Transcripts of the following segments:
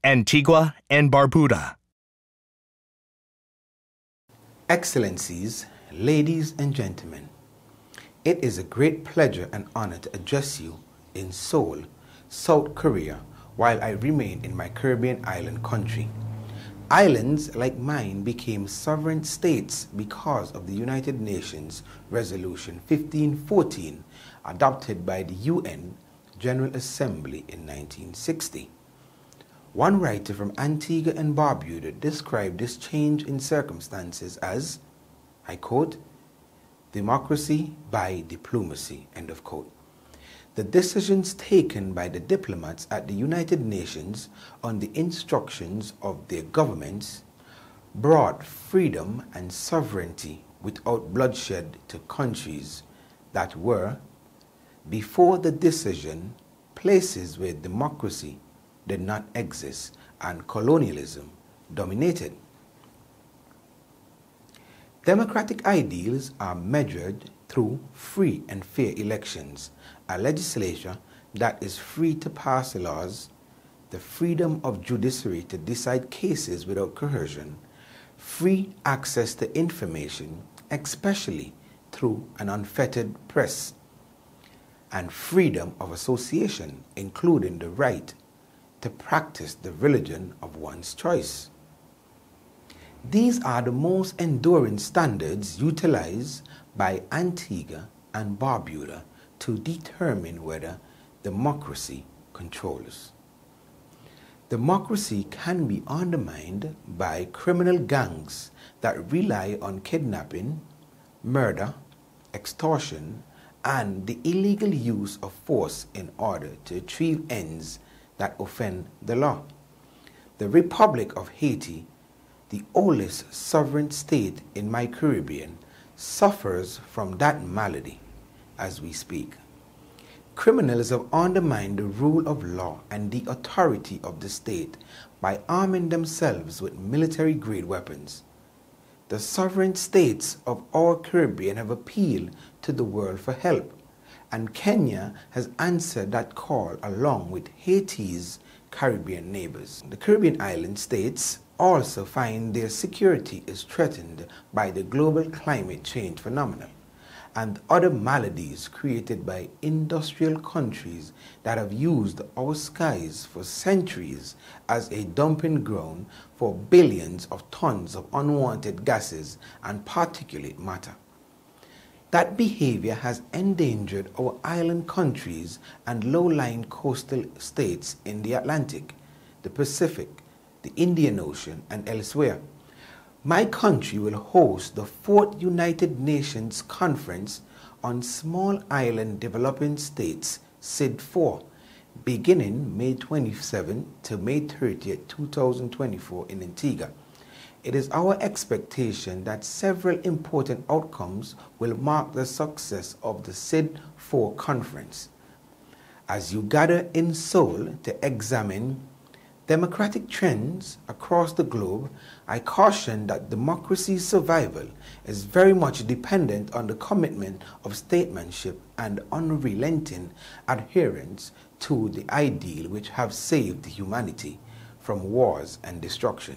Antigua and Barbuda. Excellencies, ladies and gentlemen, it is a great pleasure and honor to address you in Seoul, South Korea, while I remain in my Caribbean island country. Islands like mine became sovereign states because of the United Nations Resolution 1514, adopted by the UN General Assembly in 1960. One writer from Antigua and Barbuda described this change in circumstances as, I quote, democracy by diplomacy, end of quote. The decisions taken by the diplomats at the United Nations on the instructions of their governments brought freedom and sovereignty without bloodshed to countries that were, before the decision, places where democracy did not exist and colonialism dominated. Democratic ideals are measured through free and fair elections, a legislature that is free to pass laws, the freedom of judiciary to decide cases without coercion, free access to information, especially through an unfettered press, and freedom of association, including the right to practice the religion of one's choice. These are the most enduring standards utilized by Antigua and Barbuda to determine whether democracy controls. Democracy can be undermined by criminal gangs that rely on kidnapping, murder, extortion, and the illegal use of force in order to achieve ends that offend the law. The Republic of Haiti, the oldest sovereign state in my Caribbean, suffers from that malady as we speak. Criminals have undermined the rule of law and the authority of the state by arming themselves with military-grade weapons. The sovereign states of our Caribbean have appealed to the world for help, and Kenya has answered that call along with Haiti's Caribbean neighbors. The Caribbean island states also find their security is threatened by the global climate change phenomenon and other maladies created by industrial countries that have used our skies for centuries as a dumping ground for billions of tons of unwanted gases and particulate matter. That behavior has endangered our island countries and low-lying coastal states in the Atlantic, the Pacific, the Indian Ocean, and elsewhere. My country will host the 4th United Nations Conference on Small Island Developing States, SID4, beginning May 27 to May 30, 2024 in Antigua. It is our expectation that several important outcomes will mark the success of the SID4 conference. As you gather in Seoul to examine democratic trends across the globe, I caution that democracy's survival is very much dependent on the commitment of statesmanship and unrelenting adherence to the ideal which have saved humanity from wars and destruction.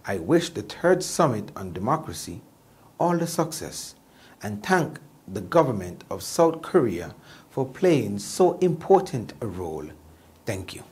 I wish the 3rd Summit on Democracy all the success and thank the government of South Korea for playing so important a role. Thank you.